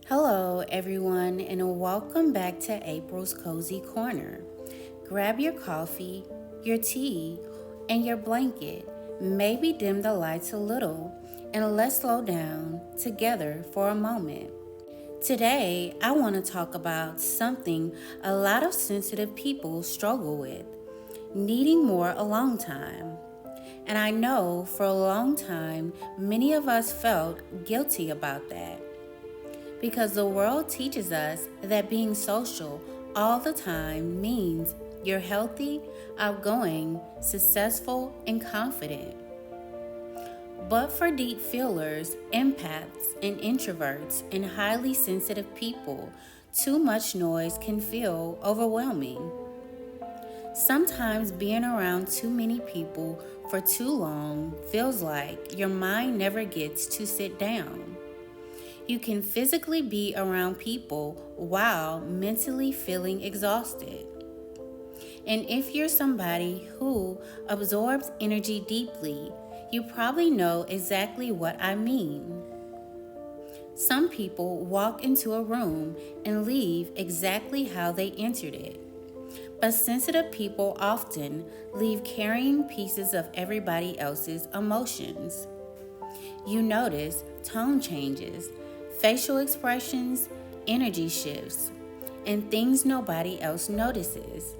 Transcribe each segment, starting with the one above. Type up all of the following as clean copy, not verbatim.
Hello, everyone, and welcome back to April's Cozy Corner. Grab your coffee, your tea, and your blanket. Maybe dim the lights a little, and let's slow down together for a moment. Today, I want to talk about something a lot of sensitive people struggle with: needing more alone time. And I know for a long time, many of us felt guilty about that because the world teaches us that being social all the time means you're healthy, outgoing, successful, and confident. But for deep feelers, empaths, and introverts, and highly sensitive people, too much noise can feel overwhelming. Sometimes being around too many people for too long feels like your mind never gets to sit down. You can physically be around people while mentally feeling exhausted. And if you're somebody who absorbs energy deeply, you probably know exactly what I mean. Some people walk into a room and leave exactly how they entered it. But sensitive people often leave carrying pieces of everybody else's emotions. You notice tone changes, facial expressions, energy shifts, and things nobody else notices.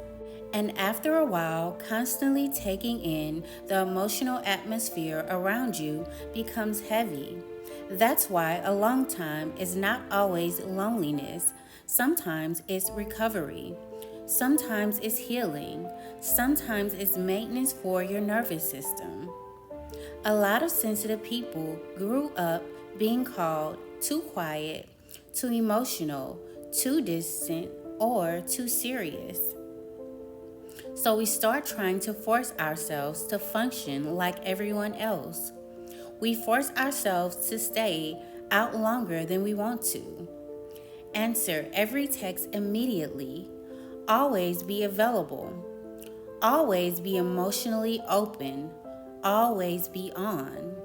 And after a while, constantly taking in the emotional atmosphere around you becomes heavy. That's why a long time is not always loneliness. Sometimes it's recovery. Sometimes it's healing. Sometimes it's maintenance for your nervous system. A lot of sensitive people grew up being called too quiet, too emotional, too distant, or too serious. So we start trying to force ourselves to function like everyone else. We force ourselves to stay out longer than we want to. Answer every text immediately. Always be available. Always be emotionally open. Always be on.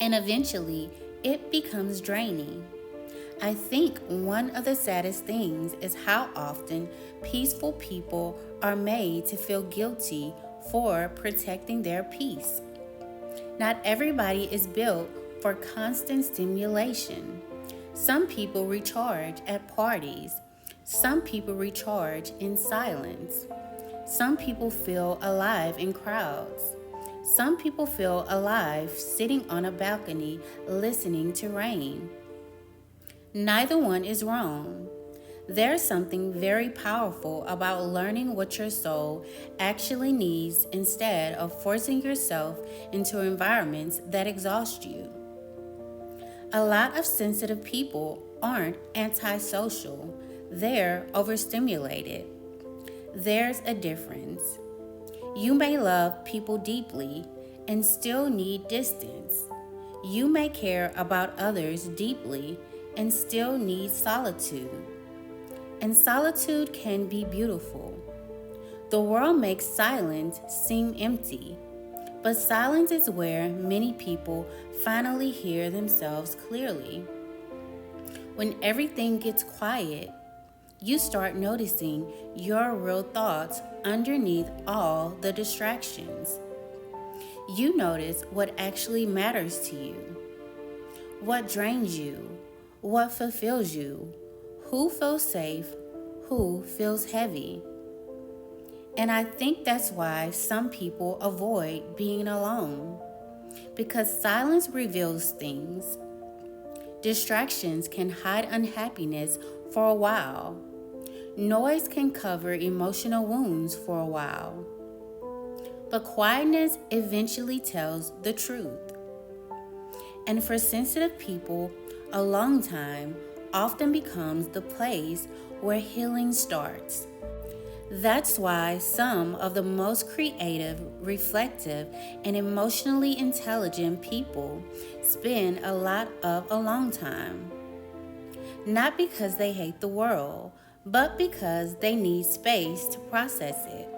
And eventually, it becomes draining. I think one of the saddest things is how often peaceful people are made to feel guilty for protecting their peace. Not everybody is built for constant stimulation. Some people recharge at parties. Some people recharge in silence. Some people feel alive in crowds. Some people feel alive sitting on a balcony listening to rain. Neither one is wrong. There's something very powerful about learning what your soul actually needs instead of forcing yourself into environments that exhaust you. A lot of sensitive people aren't antisocial, they're overstimulated. There's a difference. You may love people deeply and still need distance. You may care about others deeply and still need solitude. And solitude can be beautiful. The world makes silence seem empty, but silence is where many people finally hear themselves clearly. When everything gets quiet, you start noticing your real thoughts underneath all the distractions. You notice what actually matters to you, what drains you, what fulfills you, who feels safe, who feels heavy. And I think that's why some people avoid being alone, because silence reveals things. Distractions can hide unhappiness for a while. Noise can cover emotional wounds for a while. But quietness eventually tells the truth. And for sensitive people, a long time often becomes the place where healing starts. That's why some of the most creative, reflective, and emotionally intelligent people spend a lot of alone time. Not because they hate the world, but because they need space to process it.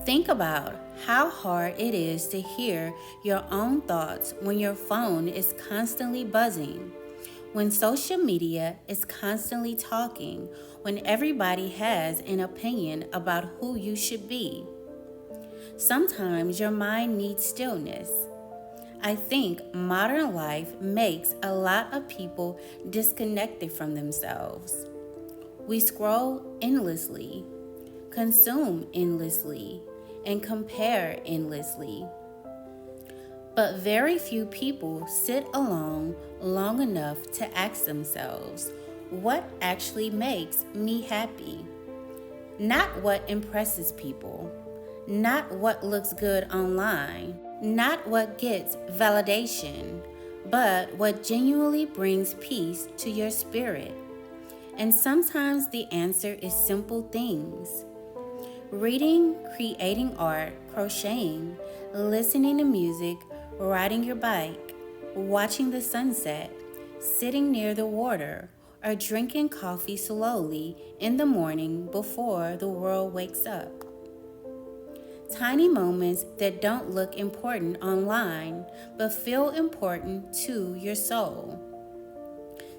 Think about how hard it is to hear your own thoughts when your phone is constantly buzzing, When social media is constantly talking, when everybody has an opinion about who you should be. Sometimes your mind needs stillness. I think modern life makes a lot of people disconnected from themselves. We scroll endlessly, consume endlessly, and compare endlessly. But very few people sit alone long enough to ask themselves, what actually makes me happy? Not what impresses people, not what looks good online, not what gets validation, but what genuinely brings peace to your spirit. And sometimes the answer is simple things. Reading, creating art, crocheting, listening to music, riding your bike, watching the sunset, sitting near the water, or drinking coffee slowly in the morning before the world wakes up. Tiny moments that don't look important online, but feel important to your soul.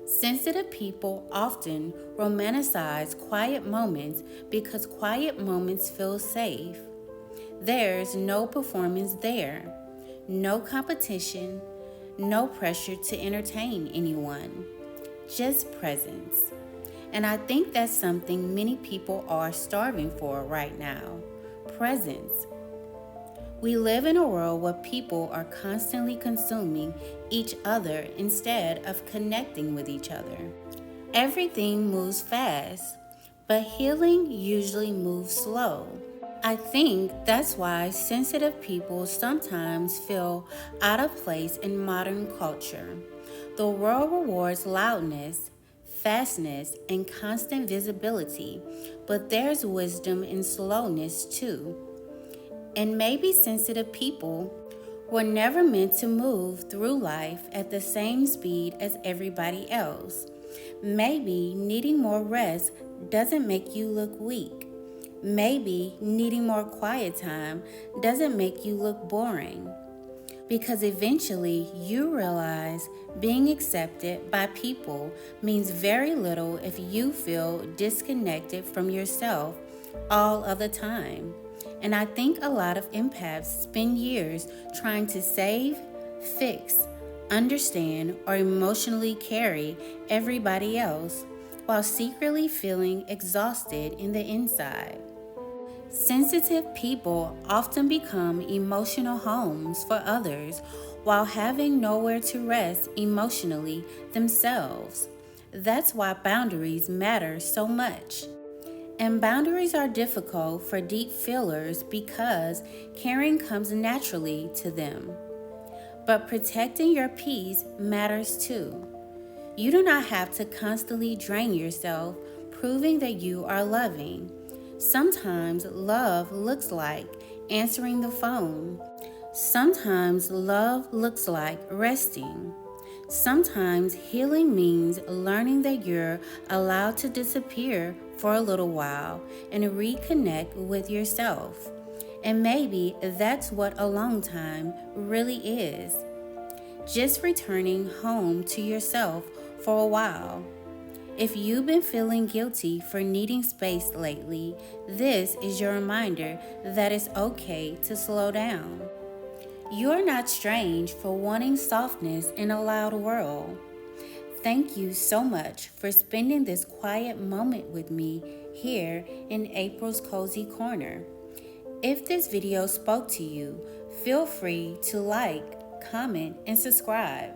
Sensitive people often romanticize quiet moments because quiet moments feel safe. There's no performance there, no competition, no pressure to entertain anyone, just presence. And I think that's something many people are starving for right now, presence. We live in a world where people are constantly consuming each other instead of connecting with each other. Everything moves fast, but healing usually moves slow. I think that's why sensitive people sometimes feel out of place in modern culture. The world rewards loudness, fastness, and constant visibility, but there's wisdom in slowness too. And maybe sensitive people were never meant to move through life at the same speed as everybody else. Maybe needing more rest doesn't make you look weak. Maybe needing more quiet time doesn't make you look boring. Because eventually you realize being accepted by people means very little if you feel disconnected from yourself all of the time. And I think a lot of empaths spend years trying to save, fix, understand, or emotionally carry everybody else while secretly feeling exhausted in the inside. Sensitive people often become emotional homes for others while having nowhere to rest emotionally themselves. That's why boundaries matter so much. And boundaries are difficult for deep feelers because caring comes naturally to them. But protecting your peace matters too. You do not have to constantly drain yourself, proving that you are loving. Sometimes love looks like answering the phone. Sometimes love looks like resting. Sometimes healing means learning that you're allowed to disappear for a little while and reconnect with yourself. And maybe that's what alone time really is. Just returning home to yourself for a while. If you've been feeling guilty for needing space lately, this is your reminder that it's okay to slow down. You're not strange for wanting softness in a loud world. Thank you so much for spending this quiet moment with me here in April's Cozy Corner. If this video spoke to you, feel free to like, comment, and subscribe.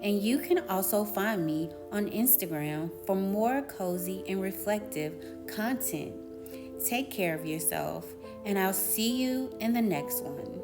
And you can also find me on Instagram for more cozy and reflective content. Take care of yourself, and I'll see you in the next one.